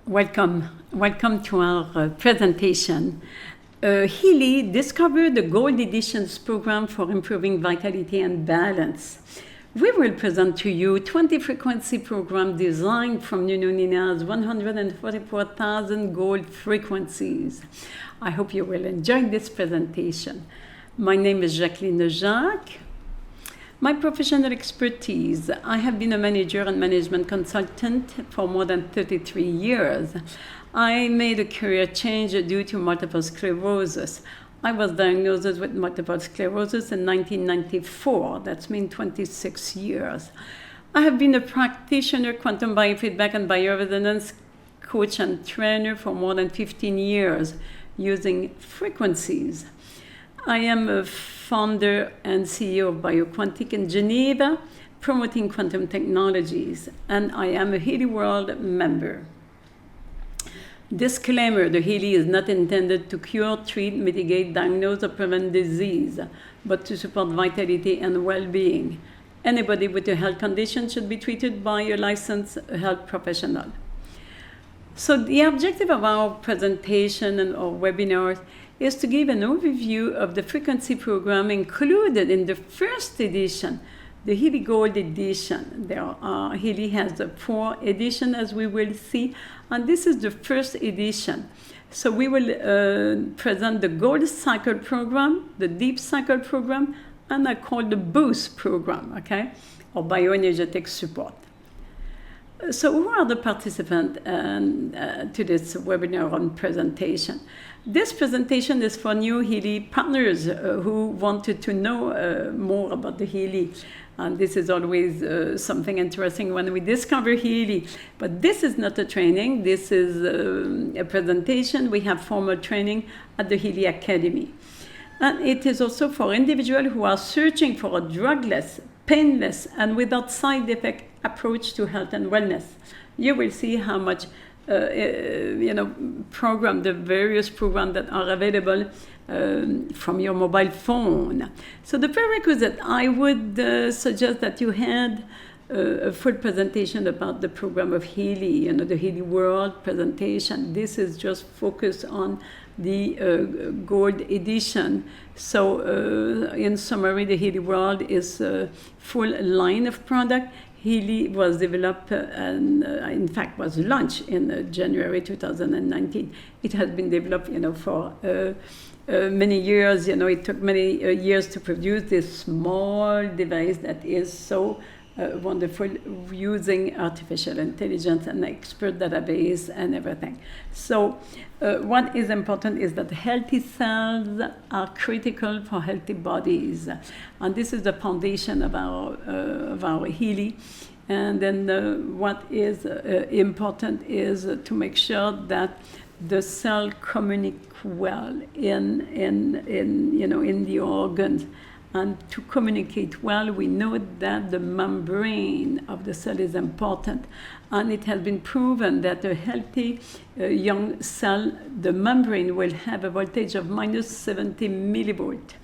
Welcome to our presentation. Healy discovered the Gold Editions program for improving vitality and balance. We will present to you 20 frequency program designed from Nina's 144,000 gold frequencies. I hope you will enjoy this presentation. My name is Jacqueline Jacques. My professional expertise: I have been a manager and management consultant for more than 33 years. I made a career change due to multiple sclerosis. I was diagnosed with multiple sclerosis in 1994. That's been 26 years. I have been a practitioner, quantum biofeedback and bioresonance coach and trainer for more than 15 years using frequencies. I am a founder and CEO of BioQuantic in Geneva, promoting quantum technologies, and I am a Healy World member. Disclaimer: the Healy is not intended to cure, treat, mitigate, diagnose, or prevent disease, but to support vitality and well-being. Anybody with a health condition should be treated by a licensed health professional. So the objective of our presentation and our webinar is to give an overview of the frequency program included in the first edition, the Healy Gold edition. Healy has 4 editions, as we will see, and this is the first edition. So we will present the Gold Cycle program, the Deep Cycle program, and I call the Boost program, okay, or bioenergetic support. So who are the participants to this webinar on presentation? This presentation is for new Healy partners who wanted to know more about the Healy. And this is always something interesting when we discover Healy. But this is not a training. This is a presentation. We have formal training at the Healy Academy. And it is also for individuals who are searching for a drugless, painless, and without side effect approach to health and wellness. You will see how much the various programs that are available from your mobile phone. So the prerequisite, I would suggest that you had a full presentation about the program of Healy, the Healy World presentation. This is just focused on the Gold edition. So in summary, the Healy World is a full line of product. Healy was developed and in fact was launched in January 2019. It has been developed, for many years. It took many years to produce this small device that is so wonderful, using artificial intelligence and expert database and everything. So what is important is that healthy cells are critical for healthy bodies, and this is the foundation of our Healy. And then what is important is to make sure that the cell communicate well in the organs. And to communicate well, we know that the membrane of the cell is important. And it has been proven that a healthy young cell, the membrane will have a voltage of minus 70 millivolts.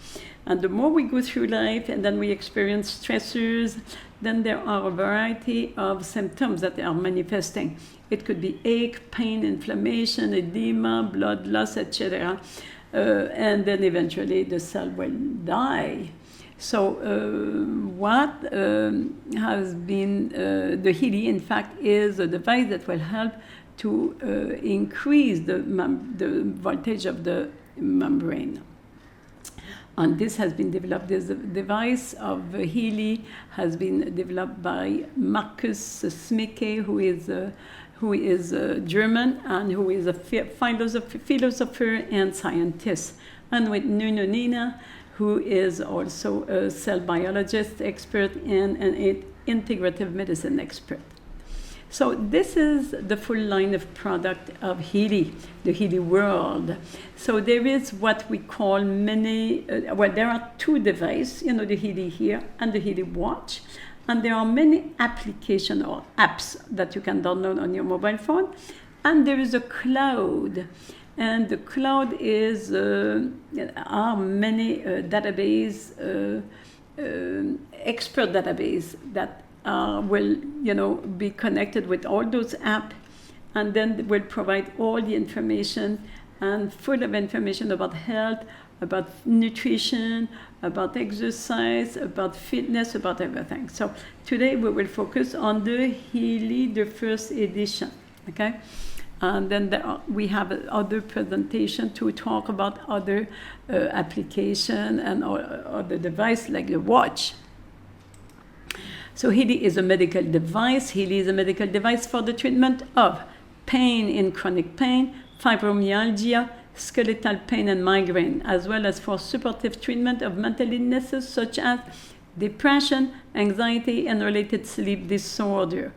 And the more we go through life and then we experience stressors, then there are a variety of symptoms that are manifesting. It could be ache, pain, inflammation, edema, blood loss, etc. And then eventually the cell will die. So what has been the Healy, in fact, is a device that will help to increase the voltage of the membrane. And this has been developed. This device of Healy has been developed by Markus Smicke, who is German and who is a philosopher and scientist, and with Nina, who is also a cell biologist expert and an integrative medicine expert. So this is the full line of product of Healy, the Healy World. So there is what we call there are 2 devices, the Healy here and the Healy Watch. And there are many applications or apps that you can download on your mobile phone. And there is a cloud. And the cloud is are many database, expert database that will be connected with all those apps and then we'll provide all the information and full of information about health, about nutrition, about exercise, about fitness, about everything. So today we will focus on the Healy, the first edition, okay? And then we have other presentation to talk about other application and other device like the watch. So Healy is a medical device. Healy is a medical device for the treatment of pain in chronic pain, fibromyalgia, skeletal pain and migraine, as well as for supportive treatment of mental illnesses such as depression, anxiety, and related sleep disorder.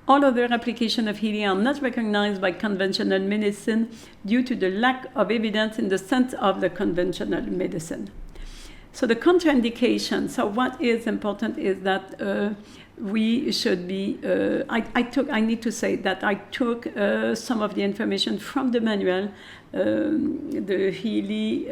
All other applications of Healy are not recognized by conventional medicine due to the lack of evidence in the sense of the conventional medicine. So the contraindication, so what is important is that we should be, I need to say that I took some of the information from the manual. The Healy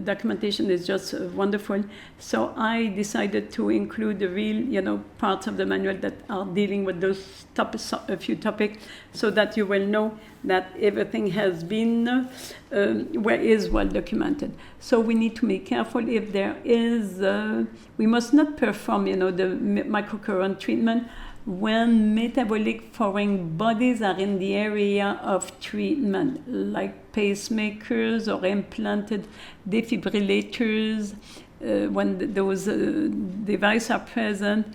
documentation is just wonderful. So I decided to include the real, parts of the manual that are dealing with those a few topics, so that you will know that everything has been, is well documented. So we need to be careful if there is, we must not perform, the microcurrent treatment when metabolic foreign bodies are in the area of treatment, like pacemakers or implanted defibrillators, when those devices are present,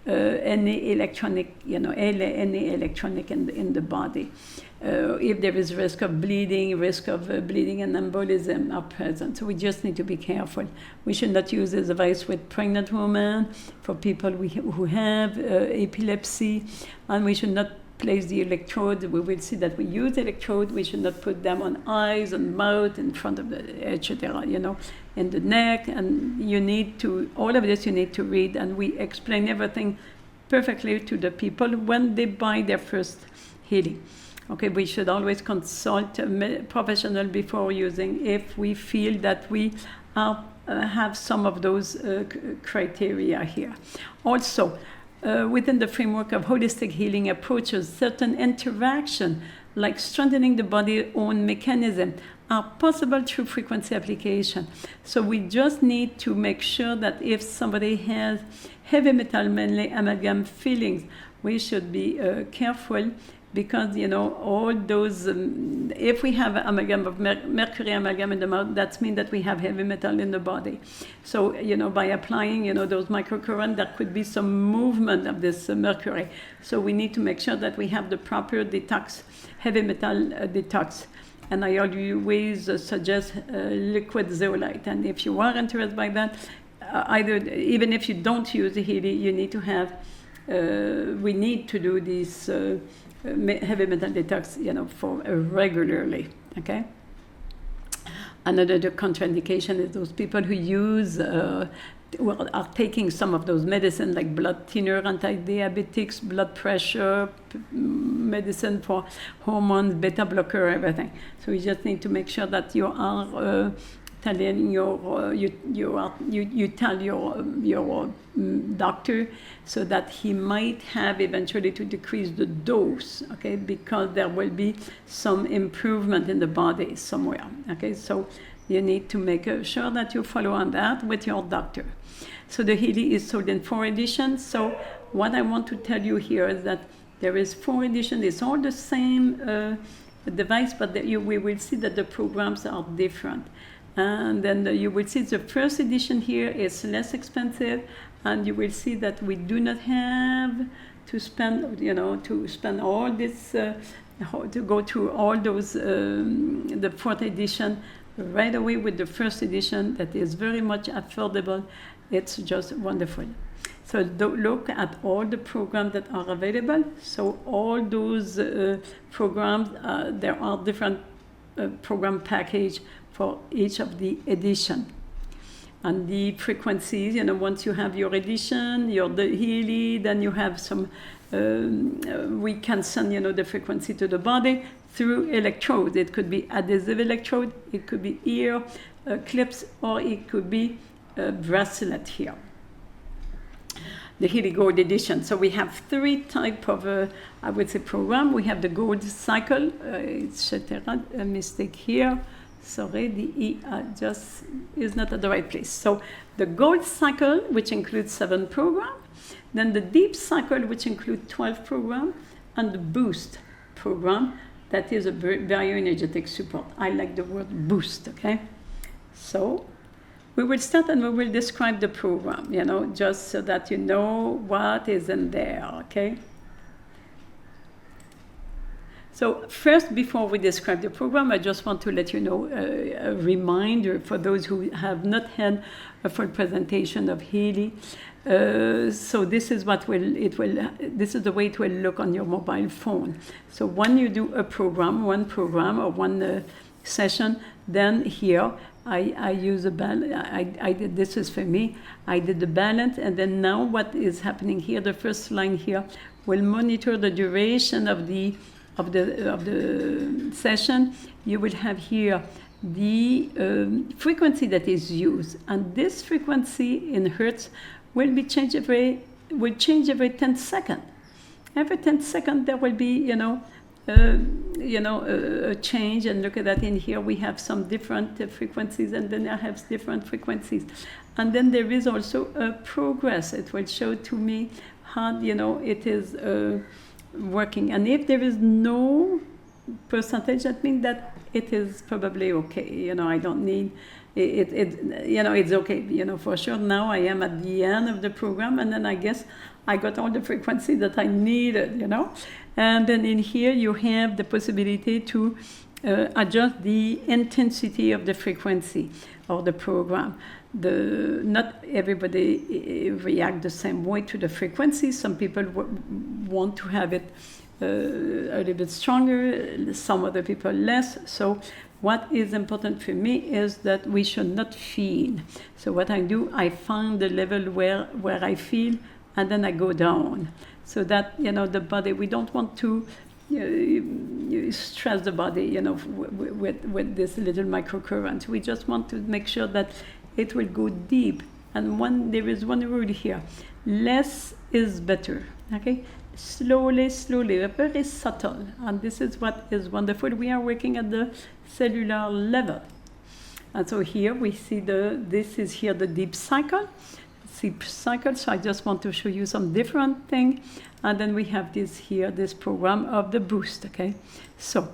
any electronic, any electronic in the body. If there is risk of bleeding and embolism are present. So we just need to be careful. We should not use this device with pregnant women, for people who have epilepsy, and we should not place the electrode. We will see that we use electrode. We should not put them on eyes and mouth, in front of the, etc., in the neck. And all of this you need to read, and we explain everything perfectly to the people when they buy their first Healy. Okay, we should always consult a professional before using, if we feel that we have some of those criteria here. Also, within the framework of holistic healing approaches, certain interaction, like strengthening the body's own mechanism, are possible through frequency application. So we just need to make sure that if somebody has heavy metal, mainly amalgam fillings, we should be careful, because all those, if we have amalgam of mercury amalgam in the mouth, that means that we have heavy metal in the body. So by applying those microcurrent, there could be some movement of this mercury. So we need to make sure that we have the proper detox, heavy metal detox. And I always suggest liquid zeolite. And if you are interested by that, even if you don't use the Healy, you need to have, we need to do this heavy metal detox, for regularly, okay? Another contraindication is those people who use, are taking some of those medicine, like blood thinner, anti-diabetics, blood pressure, medicine for hormones, beta blocker, everything. So you just need to make sure that you are telling you tell your doctor, so that he might have eventually to decrease the dose, okay, because there will be some improvement in the body somewhere, okay. So you need to make sure that you follow on that with your doctor. So the Healy is sold in 4 editions. So what I want to tell you here is that there is 4 editions. It's all the same device, but we will see that the programs are different. And then you will see the first edition here is less expensive, and you will see that we do not have to spend, all this, to go through all those, the 4th edition right away with the first edition that is very much affordable. It's just wonderful. So look at all the programs that are available. So all those programs, there are different program package for each of the edition. And the frequencies, once you have your edition, the Healy, then you have some, we can send, the frequency to the body through electrodes. It could be adhesive electrode, it could be ear clips, or it could be a bracelet here. the Healy Gold edition. So we have 3 type of, I would say, program. We have the Gold Cycle, etc. A mistake here. Sorry, the E just is not at the right place. So the Gold Cycle, which includes 7 programs, then the Deep Cycle, which includes 12 programs, and the Boost program, that is a bioenergetic support. I like the word boost, okay? So we will start and we will describe the program, just so that you know what is in there, okay? So first, before we describe the program, I just want to let you know a reminder for those who have not had a full presentation of Healy. So this is what this is the way it will look on your mobile phone. So when you do one program or one session, then here I use a balance. I did, this is for me. I did the balance, and then now what is happening here? The first line here will monitor the duration of the session. You will have here the frequency that is used, and this frequency in hertz will change every 10 seconds. Every 10 seconds there will be a change, and look at that. In here we have some different frequencies, and then I have different frequencies, and then there is also a progress. It will show to me how it is working, and if there is no percentage, that means that it is probably okay. I don't need it. It's okay. For sure. Now I am at the end of the program, and then I guess I got all the frequency that I needed. And then in here you have the possibility to adjust the intensity of the frequency of the program. Not everybody react the same way to the frequency. Some people want to have it a little bit stronger, some other people less. So what is important for me is that we should not feel. So what I do, I find the level where I feel, and then I go down. So that, the body, we don't want to stress the body, with this little microcurrent. We just want to make sure that it will go deep. And there is one rule here: less is better. Okay, slowly, very subtle. And this is what is wonderful. We are working at the cellular level. And so here we see this is here the deep cycle. So I just want to show you some different thing. And then we have this program of the boost. Okay, so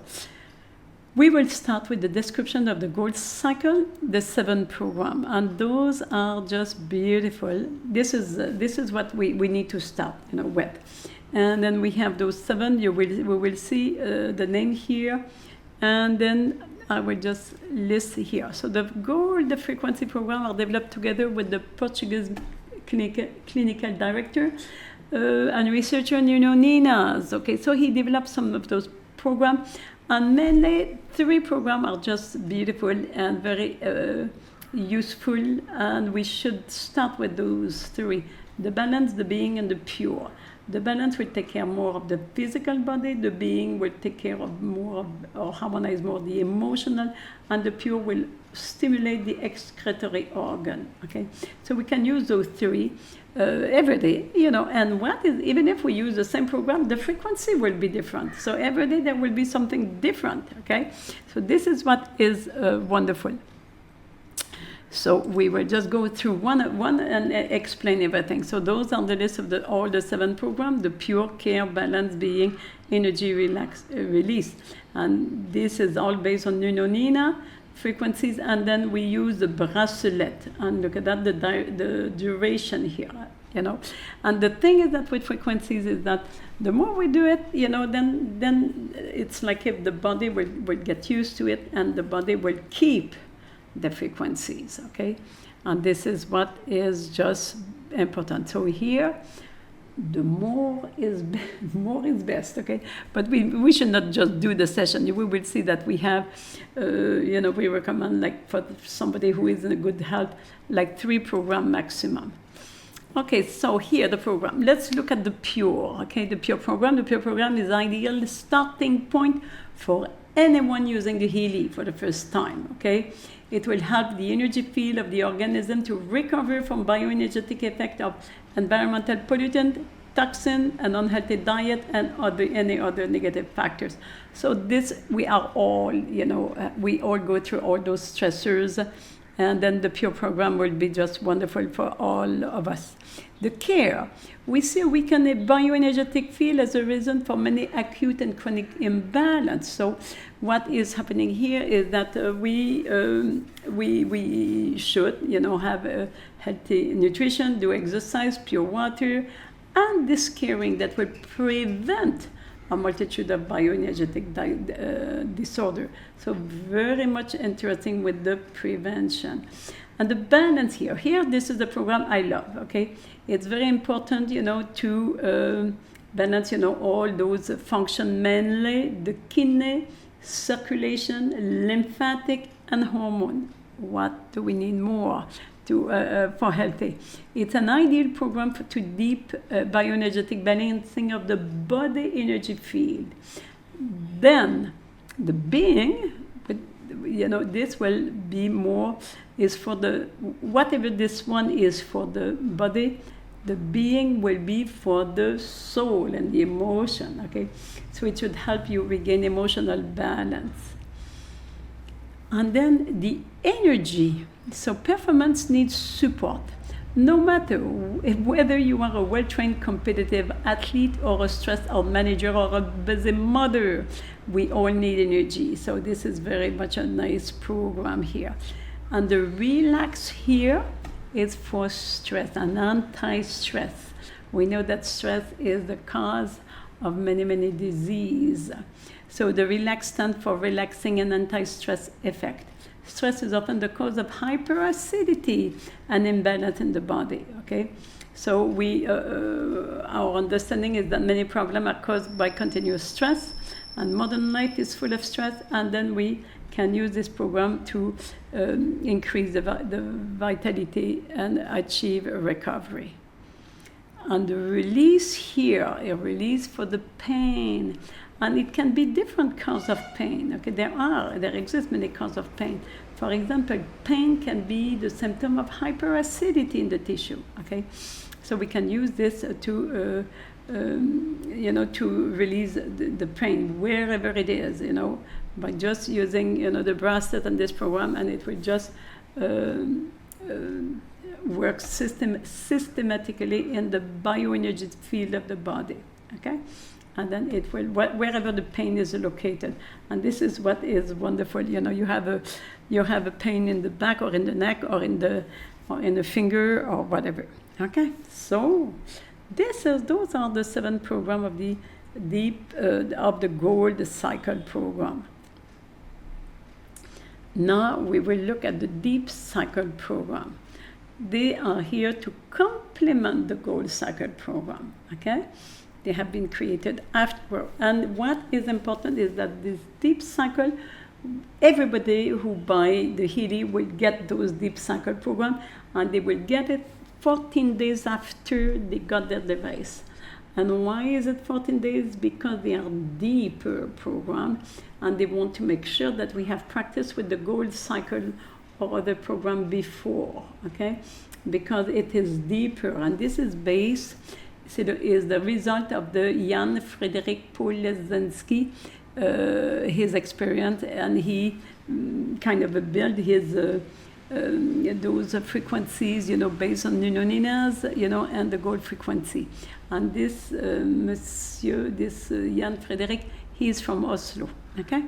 we will start with the description of the Gold Cycle, the 7 program, and those are just beautiful. This is what we need to start, with. And then we have those 7. We will see the name here, and then I will just list here. So the frequency program are developed together with the Portuguese clinical director and researcher Nuno Ninas. Okay, so he developed some of those programs. And mainly 3 programs are just beautiful and very useful, and we should start with those 3: the balance, the being, and the pure. The balance will take care more of the physical body, the being will take care of more or harmonize more the emotional, and the pure will stimulate the excretory organ. Okay, so we can use those 3 every day, and even if we use the same program, the frequency will be different. So every day there will be something different, okay? So this is what is wonderful. So we will just go through one and explain everything. So those are the list of all the 7 programs: the pure, care, balance, being, energy, release. And this is all based on Nuno Nina frequencies, and then we use the bracelet, and look at that, the duration here, and the thing is that with frequencies is that the more we do it, then it's like if the body will get used to it, and the body will keep the frequencies. Okay, and this is what is just important. So here the more is best, okay? But we should not just do the session. We will see that we have, we recommend, like, for somebody who is in a good health, like 3 program maximum. Okay, so here the program. Let's look at the pure, okay? The pure program. The pure program is ideal starting point for anyone using the Healy for the first time, okay? It will help the energy field of the organism to recover from bioenergetic effect of environmental pollutant, toxin, an unhealthy diet, and any other negative factors. So this, we are all, we all go through all those stressors, and then the Pure program will be just wonderful for all of us. The care. We see a weakened bioenergetic field as a reason for many acute and chronic imbalance. So what is happening here is that we should, have a healthy nutrition, do exercise, pure water, and this caring that will prevent a multitude of bioenergetic disorder. So very much interesting with the prevention. And the balance here, this is the program I love, okay? It's very important, to balance, all those function, mainly the kidney, circulation, lymphatic, and hormone. What do we need more for healthy? It's an ideal program to deep bioenergetic balancing of the body energy field. Then the being, this will be more, is for the, whatever this one is for the body, the being will be for the soul and the emotion, okay? So it should help you regain emotional balance. And then the energy. So performance needs support. No matter whether you are a well-trained competitive athlete or a stressed out manager or a busy mother, we all need energy. So this is very much a nice program here. And the relax here is for stress and anti-stress. We know that stress is the cause of many, many diseases. So the relax stands for relaxing and anti-stress effect. Stress is often the cause of hyperacidity and imbalance in the body, okay? So our understanding is that many problems are caused by continuous stress, and modern life is full of stress, and then we can use this program to increase the vitality and achieve a recovery. And the release here, a release for the pain. And it can be different causes of pain. Okay, there exist many causes of pain. For example, pain can be the symptom of hyperacidity in the tissue. Okay, so we can use this to release the pain wherever it is. By just using the bracelet and this program, and it will just work systematically in the bioenergetic field of the body. Okay. And then it will, wherever the pain is located. And this is what is wonderful. You have a pain in the back or in the neck or in the finger or whatever. Okay, so those are the 7 programs of the of the Gold Cycle program. Now we will look at the Deep Cycle program. They are here to complement the Gold Cycle program. Okay. They have been created afterward. And what is important is that this Deep Cycle, everybody who buy the Healy will get those Deep Cycle program, and they will get it 14 days after they got their device. And why is it 14 days? Because they are deeper program, and they want to make sure that we have practiced with the Gold Cycle or other program before, okay? Because it is deeper, and this is based is the result of the Jan Frederick Poleszynski, his experience, and he kind of built his those frequencies, based on Nunoninas, and the gold frequency. And this Jan Frederick, he is from Oslo, okay?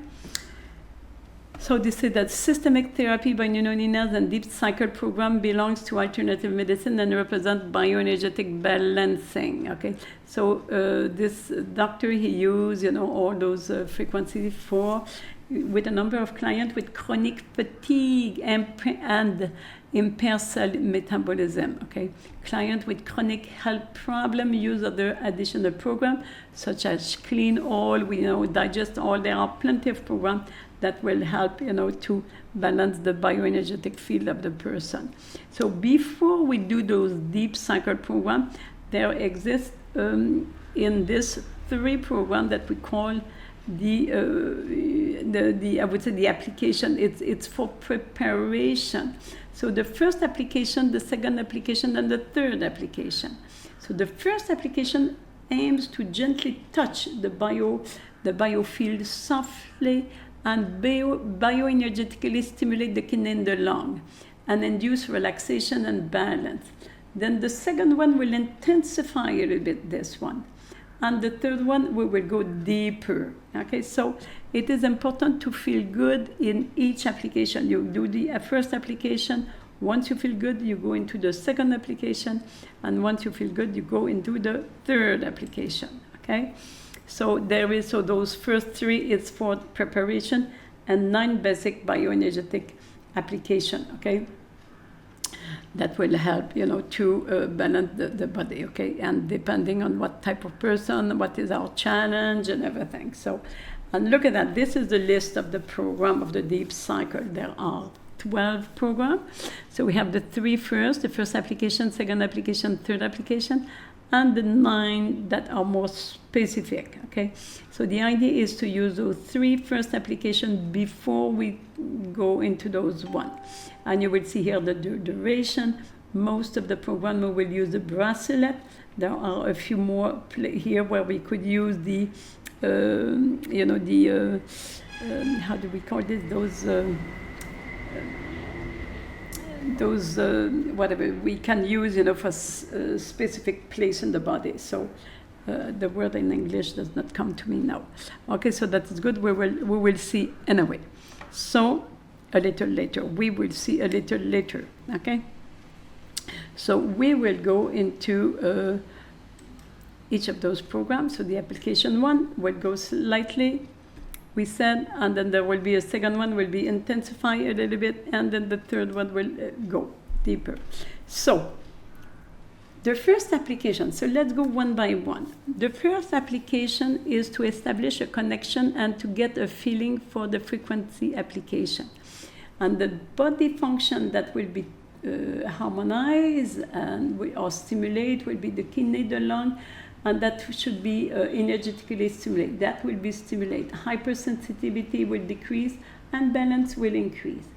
So they say that systemic therapy by Nunoninas and Deep Cycle program belongs to alternative medicine and represent bioenergetic balancing. Okay, so this doctor, he used all those frequencies with a number of clients with chronic fatigue and impaired cell metabolism. Okay, client with chronic health problem use other additional program such as Clean All, Digest All. There are plenty of programs that will help, to balance the bioenergetic field of the person. So before we do those Deep Cycle program, there exists in this 3 program that we call the I would say the application, it's for preparation. So the first application, the second application, and the third application. So the first application aims to gently touch the biofield softly and bioenergetically stimulate the kidney in the lung and induce relaxation and balance. Then the second one will intensify a little bit this one. And the third one, we will go deeper. Okay, so it is important to feel good in each application. You do the first application. Once you feel good, you go into the second application. And once you feel good, you go into the third application. Okay, so so those first 3 is for preparation and 9 basic bioenergetic application. Okay, that will help, to balance the body, okay? And depending on what type of person, what is our challenge and everything. So, and look at that. This is the list of the program of the Deep Cycle. There are 12 programs. So we have the 3 first, the first application, second application, third application, and the 9 that are more specific, okay? So the idea is to use those 3 first applications before we go into those 1. And you will see here the duration. Most of the program we will use the bracelet. There are a few more here where we could use the, how do we call this? Those whatever we can use, for a specific place in the body. So the word in English does not come to me now. Okay, so that is good. We will see anyway. So a little later, we will see a little later. Okay. So we will go into each of those programs. So the application 1 will go slightly, we said, and then there will be a second one, will be intensify a little bit, and then the third one will go deeper. So the first application, so let's go one by one. The first application is to establish a connection and to get a feeling for the frequency application. And the body function that will be harmonized or stimulate will be the kidney, the lung, and that should be energetically stimulated. That will be stimulated. Hypersensitivity will decrease and balance will increase.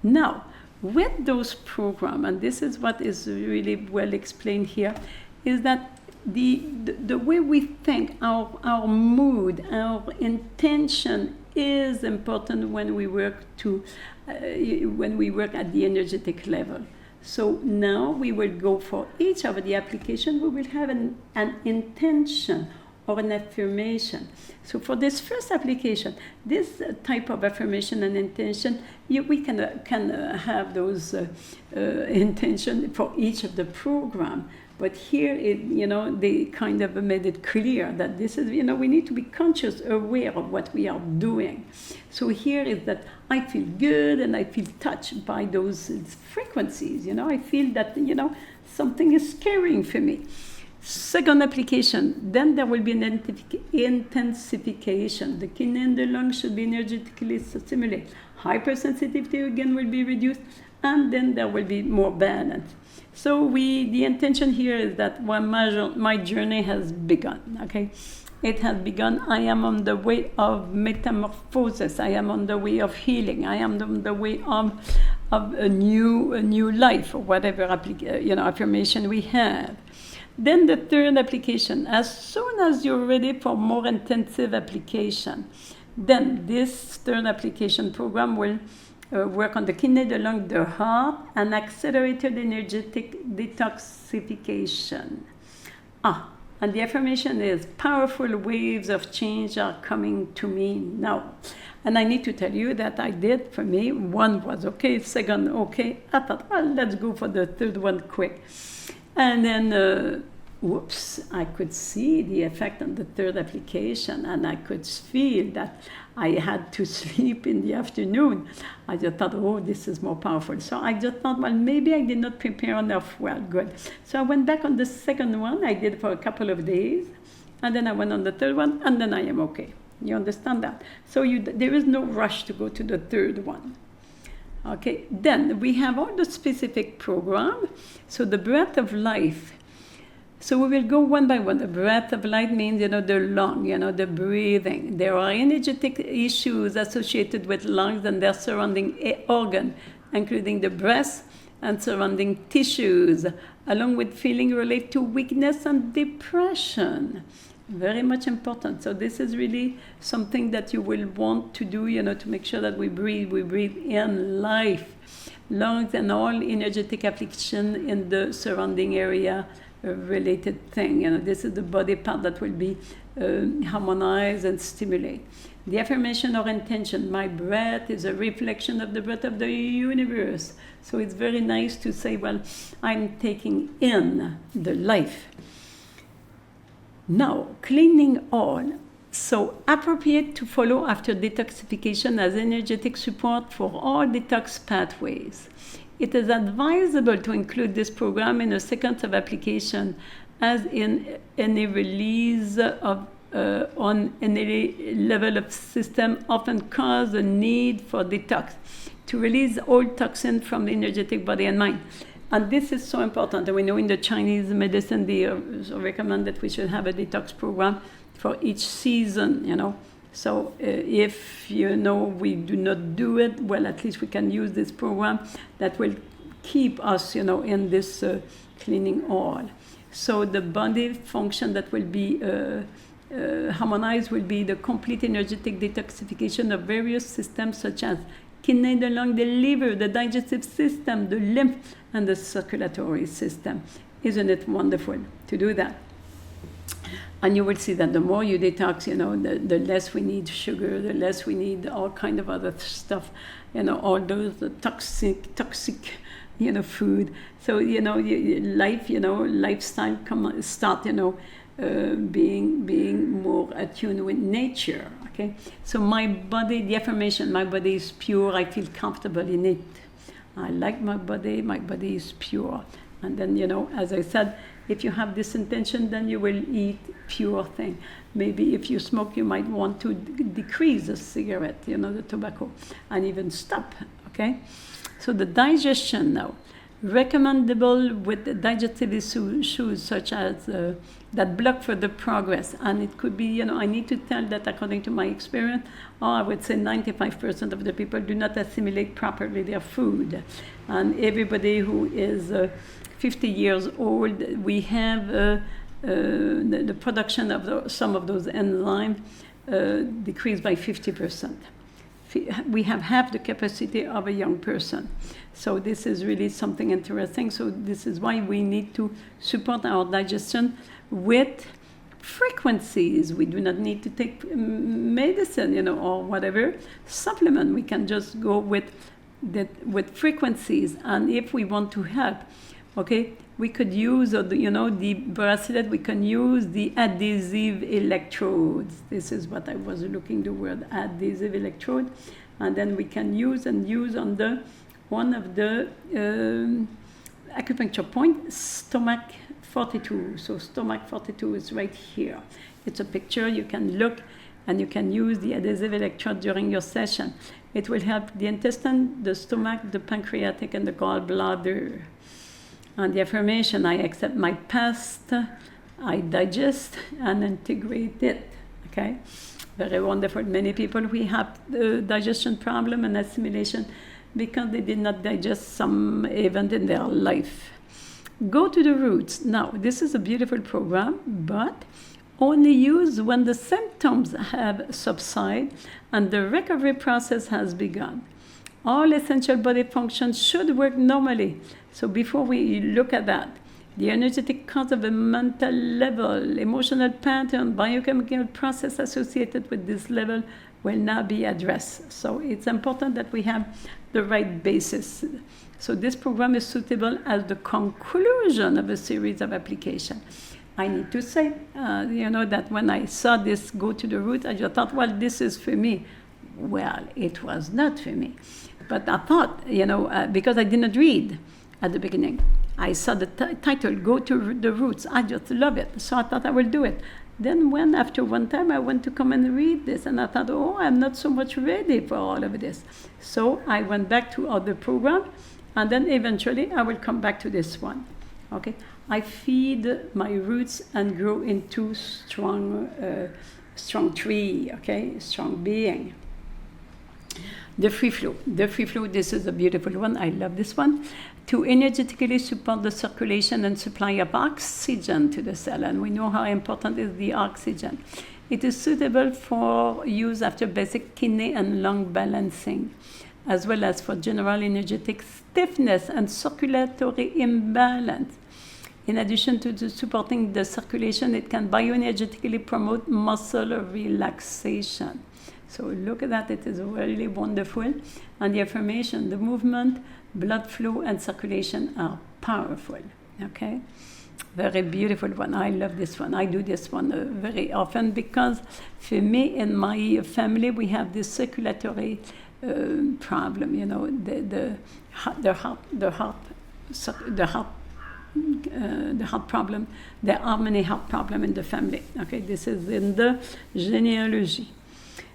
Now, with those programs, and this is what is really well explained here, is that the way we think, our mood, our intention is important when we work at the energetic level. So now we will go for each of the application. We will have an intention or an affirmation. So for this first application, this type of affirmation and intention, we can have those intention for each of the program. But here, they kind of made it clear that this is, we need to be conscious, aware of what we are doing. So here is that I feel good and I feel touched by those frequencies. I feel that, something is caring for me. Second application, then there will be an intensification. The kidney and the lung should be energetically stimulated. Hypersensitivity again will be reduced, and then there will be more balance. So the intention here is that my journey has begun, okay? It has begun. I am on the way of metamorphosis. I am on the way of healing. I am on the way of a new life, or whatever affirmation we have. Then the third application, as soon as you're ready for more intensive application, then this third application program will work on the kidney, the lung, the heart, and accelerated energetic detoxification. And the affirmation is, powerful waves of change are coming to me now. And I need to tell you that I did, for me, 1 was okay, second okay. I thought, well, let's go for the third one quick. And then, I could see the effect on the third application, and I could feel that I had to sleep in the afternoon. I just thought, this is more powerful. So I just thought, well, maybe I did not prepare enough. Well, good. So I went back on the second one. I did for a couple of days, and then I went on the third one, and then I am okay. You understand that? So there is no rush to go to the third one. Okay, then we have all the specific program. So the breath of life. So we will go one by one. The breath of life means, the lung, the breathing. There are energetic issues associated with lungs and their surrounding organ, including the breast and surrounding tissues, along with feeling related to weakness and depression. Very much important. So this is really something that you will want to do, to make sure that we breathe in life. Lungs and all energetic affliction in the surrounding area related thing. This is the body part that will be harmonized and stimulate. The affirmation or intention, my breath is a reflection of the breath of the universe. So it's very nice to say, well, I'm taking in the life. Now, cleaning all. So appropriate to follow after detoxification as energetic support for all detox pathways. It is advisable to include this program in a sequence of application as in any release of on any level of system often cause a need for detox to release all toxin from the energetic body and mind. And this is so important. And we know in the Chinese medicine, they recommend that we should have a detox program for each season, So if, we do not do it, well, at least we can use this program that will keep us, in this cleaning oil. So the body function that will be harmonized will be the complete energetic detoxification of various systems such as kidney, the lung, the liver, the digestive system, the lymph, and the circulatory system. Isn't it wonderful to do that? And you will see that the more you detox, the less we need sugar, the less we need all kind of other stuff, all those toxic, food. So, life, lifestyle start, being more attuned with nature, okay? So my body, the affirmation, my body is pure, I feel comfortable in it. I like my body is pure. And then, as I said, if you have this intention, then you will eat pure thing. Maybe if you smoke, you might want to decrease the cigarette, the tobacco, and even stop, okay? So the digestion now. Recommendable with digestive issues such as that block further progress. And it could be, I need to tell that according to my experience, I would say 95% of the people do not assimilate properly their food. And everybody who is 50 years old, we have the production of some of those enzymes decreased by 50%. We have half the capacity of a young person. So this is really something interesting. So this is why we need to support our digestion with frequencies. We do not need to take medicine, or whatever supplement. We can just go with frequencies. And if we want to help, okay, we could use, the bracelet, we can use the adhesive electrodes. This is what I was looking, the word adhesive electrode. And then we can use on one of the acupuncture point, stomach 42. So stomach 42 is right here. It's a picture, you can look, and you can use the adhesive electrode during your session. It will help the intestine, the stomach, the pancreatic, and the gallbladder. And the affirmation, I accept my past, I digest and integrate it, okay? Very wonderful. Many people, we have the digestion problem and assimilation because they did not digest some event in their life. Go to the roots. Now, this is a beautiful program, but only use when the symptoms have subsided and the recovery process has begun. All essential body functions should work normally. So before we look at that, the energetic cause of a mental level, emotional pattern, biochemical process associated with this level will now be addressed. So it's important that we have the right basis. So this program is suitable as the conclusion of a series of applications. I need to say, that when I saw this go to the root, I just thought, well, this is for me. Well, it was not for me. But I thought, because I did not read at the beginning, I saw the title, Go to the Roots. I just love it. So I thought I will do it. Then after one time, I went to come and read this, and I thought, I'm not so much ready for all of this. So I went back to other program, and then eventually I will come back to this one. Okay. I feed my roots and grow into strong tree, okay, strong being. The free flow. The free flow, this is a beautiful one. I love this one. To energetically support the circulation and supply of oxygen to the cell. And we know how important is the oxygen. It is suitable for use after basic kidney and lung balancing, as well as for general energetic stiffness and circulatory imbalance. In addition to supporting the circulation, it can bioenergetically promote muscle relaxation. So look at that, it is really wonderful. And the affirmation, the movement, blood flow, and circulation are powerful, okay? Very beautiful one. I love this one. I do this one very often because for me and my family, we have this circulatory problem, you know, the heart problem. There are many heart problems in the family, okay? This is in the genealogy.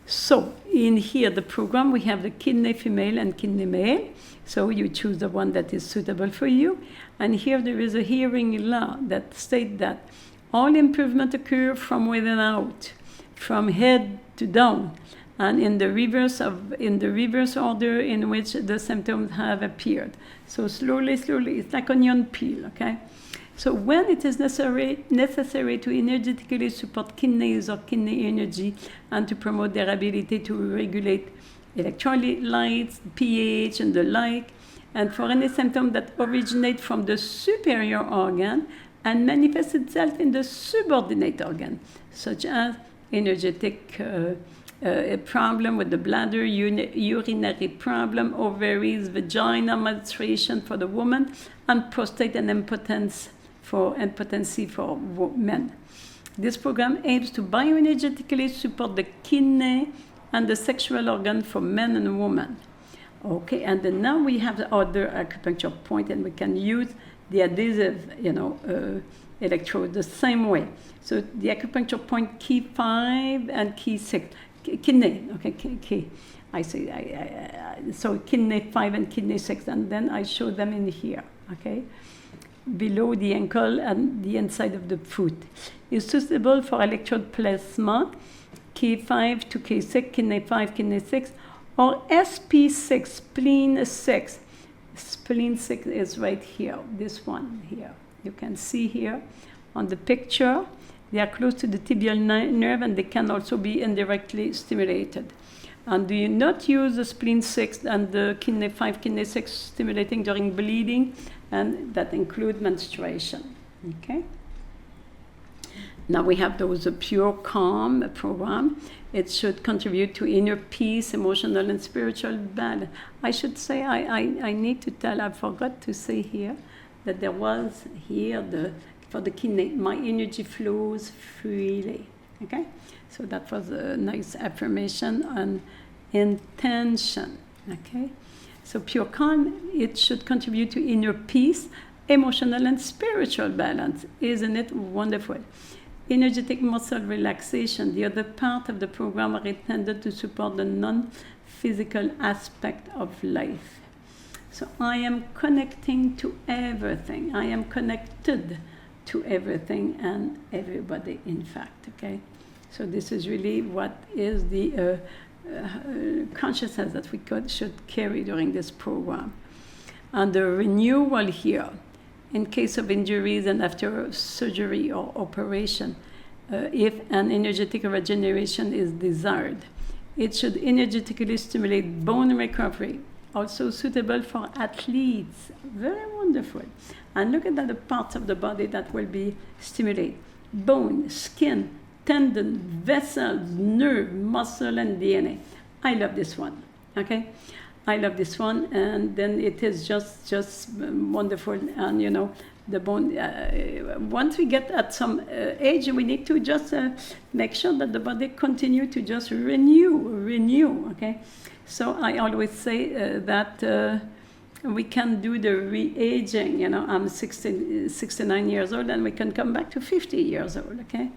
So in here, the program, we have the kidney female and kidney male. So you choose the one that is suitable for you. And here there is a hearing law that states that all improvement occur from within out, from head to down, and in the reverse order in which the symptoms have appeared. So slowly, it's like onion peel, okay? So when it is necessary to energetically support kidneys or kidney energy and to promote their ability to regulate electrolytes, pH, and the like, and for any symptom that originate from the superior organ and manifests itself in the subordinate organ, such as energetic a problem with the bladder, urinary problem, ovaries, vagina, menstruation for the woman, and prostate and impotency for men. This program aims to bioenergetically support the kidney and the sexual organ for men and women. Okay, and then now we have the other acupuncture point, and we can use the adhesive, electrode the same way. So the acupuncture point key 5 and key 6, kidney, okay, key. So kidney 5 and kidney 6, and then I show them in here, okay? Below the ankle and the inside of the foot. Is suitable for electrode plasma, K5 to K6, kidney 5, kidney 6, or SP6, spleen 6. Spleen 6 is right here, this one here. You can see here on the picture, they are close to the tibial nerve and they can also be indirectly stimulated. And do not use the spleen 6 and the kidney 5, kidney 6 stimulating during bleeding, and that include menstruation, okay? Now we have those Pure Calm program. It should contribute to inner peace, emotional and spiritual balance. I should say, I need to tell, I forgot to say here, that there was here, for the kidney, my energy flows freely, okay? So that was a nice affirmation and intention, okay? So Pure Calm, it should contribute to inner peace, emotional and spiritual balance. Isn't it wonderful? Energetic muscle relaxation, the other part of the program, are intended to support the non-physical aspect of life. So I am connecting to everything. I am connected to everything and everybody, in fact, okay? So this is really what is the consciousness that we should carry during this program. And the renewal here, in case of injuries and after surgery or operation, if an energetic regeneration is desired. It should energetically stimulate bone recovery, also suitable for athletes. Very wonderful. And look at that, the parts of the body that will be stimulated. Bone, skin, tendon, vessels, nerve, muscle, and DNA. I love this one, okay? I love this one, and then it is just wonderful. And you know, the bone, once we get at some age, we need to just make sure that the body continue to just renew, okay? So I always say that we can do the re-aging, you know, I'm 69 years old, and we can come back to 50 years old, okay?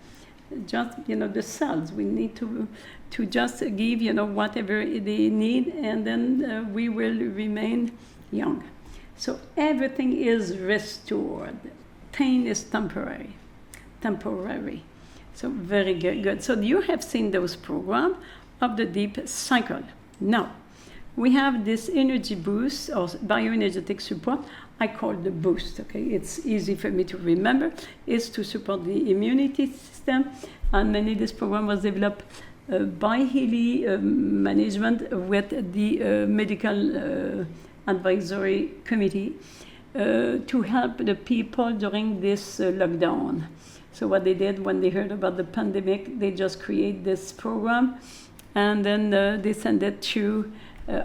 Just, you know, the cells, we need to just give, you know, whatever they need, and then we will remain young. So everything is restored pain is temporary. So very good. So you have seen those programs of the deep cycle. Now, we have this energy boost or bioenergetic support. I call the boost, okay? It's easy for me to remember. It's to support the immunity system. And mainly this program was developed by Healy management with the medical advisory committee to help the people during this lockdown. So what they did when they heard about the pandemic, they just create this program, and then they send it to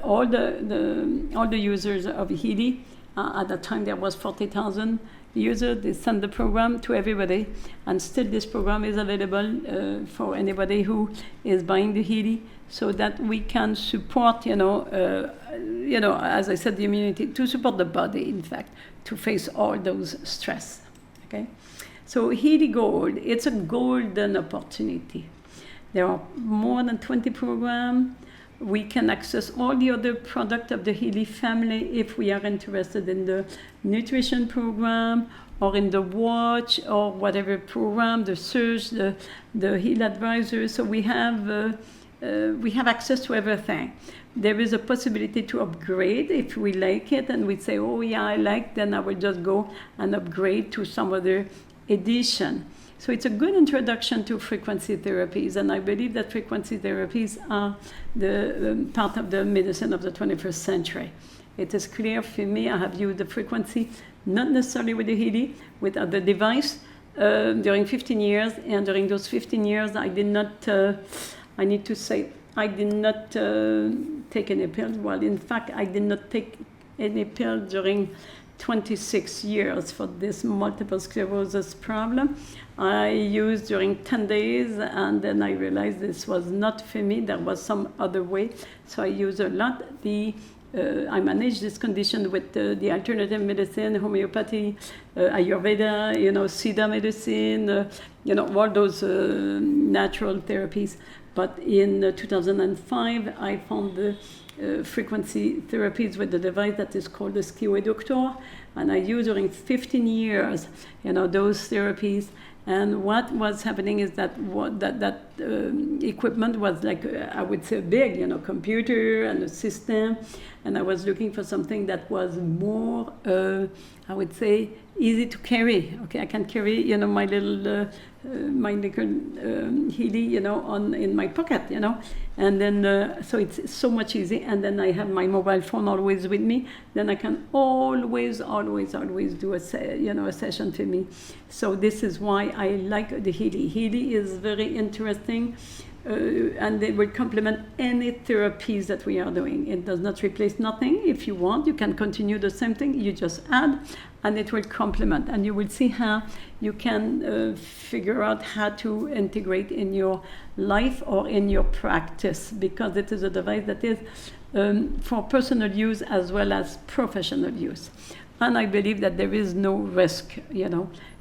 all the users of Healy. At that time, there was 40,000 users. They send the program to everybody, and still this program is available for anybody who is buying the Healy, so that we can support, as I said, the immunity, to support the body, in fact, to face all those stress. Okay. So Healy Gold, it's a golden opportunity. There are more than 20 programs. We can access all the other products of the Healy family if we are interested in the nutrition program or in the watch or whatever program, the search, the Healy advisor. So we have access to everything. There is a possibility to upgrade if we like it and we say, oh yeah, I like, then I will just go and upgrade to some other edition. So it's a good introduction to frequency therapies, and I believe that frequency therapies are the part of the medicine of the 21st century. It is clear for me, I have used the frequency, not necessarily with the Healy, with other device, during 15 years, and during those 15 years I did not, I need to say, I did not take any pills. Well, in fact, I did not take any pills during 26 years for this multiple sclerosis problem. I used during 10 days, and then I realized this was not for me. There was some other way, so I used a lot. I managed this condition with the alternative medicine, homeopathy, Ayurveda, Siddha medicine, all those natural therapies. But in 2005, I found the frequency therapies with the device that is called the Skiwe Doctor, and I used during 15 years, those therapies. And what was happening is that equipment was like, I would say, big, computer and a system, and I was looking for something that was more, I would say, easy to carry. Okay, I can carry, my little Healy, in my pocket, and then so it's so much easy. And then I have my mobile phone always with me. Then I can always do a session for me. So this is why I like the Healy. Healy is very interesting. And they will complement any therapies that we are doing. It does not replace nothing. If you want, you can continue the same thing. You just add, and it will complement. And you will see how you can figure out how to integrate in your life or in your practice, because it is a device that is for personal use as well as professional use. And I believe that there is no risk.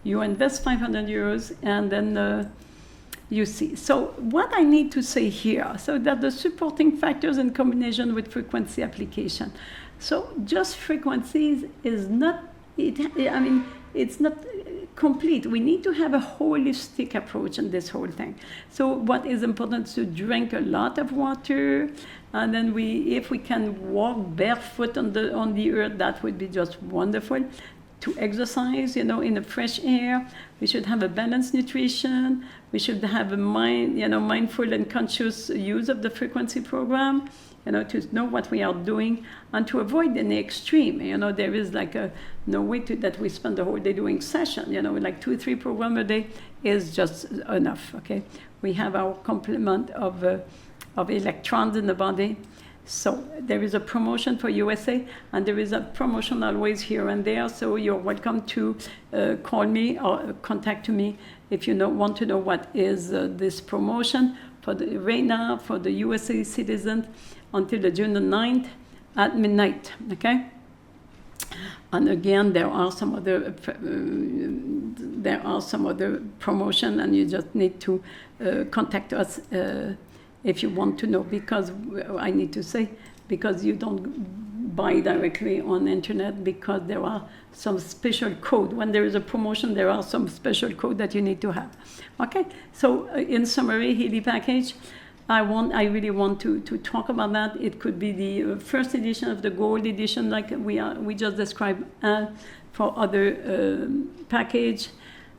You invest 500 euros, and then you see. So what I need to say here, so that the supporting factors in combination with frequency application. So just frequencies is not, it's not complete. We need to have a holistic approach in this whole thing. So what is important is to drink a lot of water, and then if we can walk barefoot on the earth, that would be just wonderful. To exercise, in the fresh air. We should have a balanced nutrition. We should have a mindful and conscious use of the frequency program, to know what we are doing and to avoid any extreme. There is like no way that we spend the whole day doing session. Like 2-3 programs a day is just enough. Okay, we have our complement of electrons in the body. So there is a promotion for USA, and there is a promotion always here and there. So you're welcome to call me or contact me if you want to know what is this promotion right now for the USA citizens until the June the 9th at midnight. Okay. And again, there are some other promotion, and you just need to contact us. If you want to know, because I need to say, because you don't buy directly on the internet because there are some special code. When there is a promotion, there are some special code that you need to have. Okay, so in summary, Healy package, I really want to talk about that. It could be the first edition of the gold edition, like we just described, for other package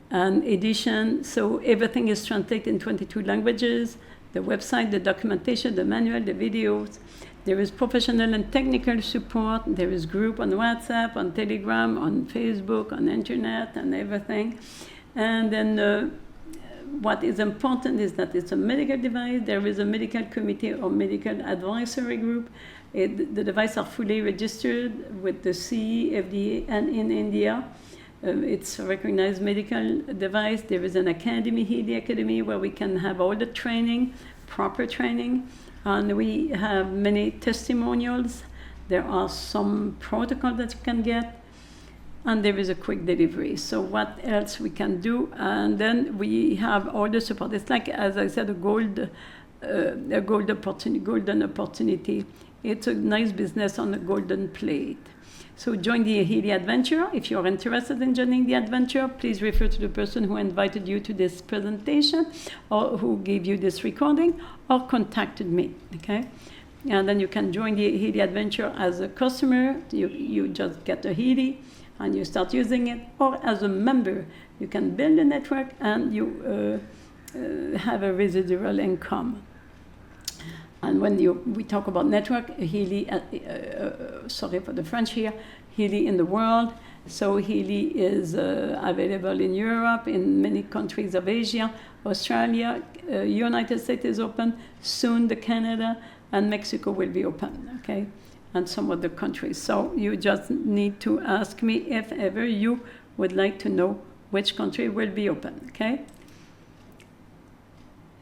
and edition. So everything is translated in 22 languages. The website, the documentation, the manual, the videos. There is professional and technical support. There is group on WhatsApp, on Telegram, on Facebook, on internet, and everything. And then what is important is that it's a medical device. There is a medical committee or medical advisory group. The devices are fully registered with the CE, FDA, and in India. It's a recognized medical device. There is an academy, Healy Academy, where we can have all the training, proper training. And we have many testimonials. There are some protocols that you can get. And there is a quick delivery. So what else we can do? And then we have all the support. It's like, as I said, a golden opportunity. It's a nice business on a golden plate. So join the Healy adventure. If you're interested in joining the adventure, please refer to the person who invited you to this presentation or who gave you this recording or contacted me, okay? And then you can join the Healy adventure as a customer. You just get a Healy and you start using it, or as a member, you can build a network and you have a residual income. And when we talk about network, Healy, sorry for the French here, Healy in the world. So Healy is available in Europe, in many countries of Asia, Australia, United States is open, soon the Canada, and Mexico will be open, okay? And some other countries. So you just need to ask me if ever you would like to know which country will be open, okay?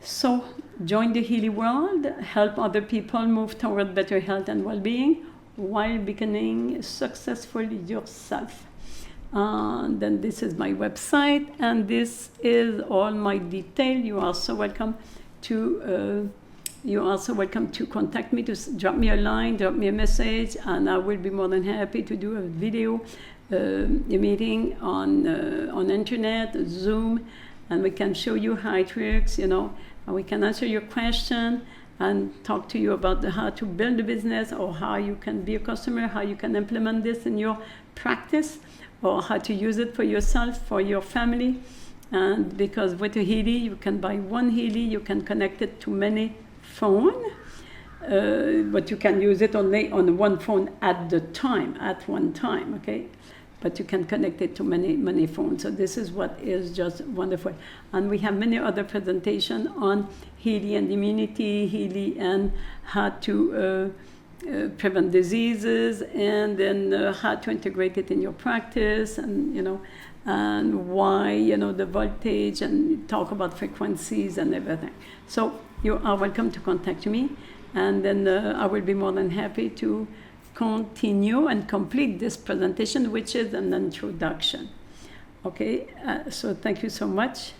So join the Healy world, help other people move toward better health and well-being while becoming successful yourself. Then this is my website, and this is all my detail. You are so welcome to contact me, to drop me a line, drop me a message, and I will be more than happy to do a video, a meeting on internet, Zoom, and we can show you how it works, and we can answer your question and talk to you about how to build a business, or how you can be a customer, how you can implement this in your practice, or how to use it for yourself, for your family. And because with a Healy, you can buy one Healy, you can connect it to many phones, but you can use it only on one phone at one time, okay? But you can connect it to many phones. So this is what is just wonderful. And we have many other presentations on Healy and immunity, Healy and how to prevent diseases, and then how to integrate it in your practice, and and why, the voltage, and talk about frequencies and everything. So you are welcome to contact me, and then I will be more than happy to continue and complete this presentation, which is an introduction. Okay, so thank you so much.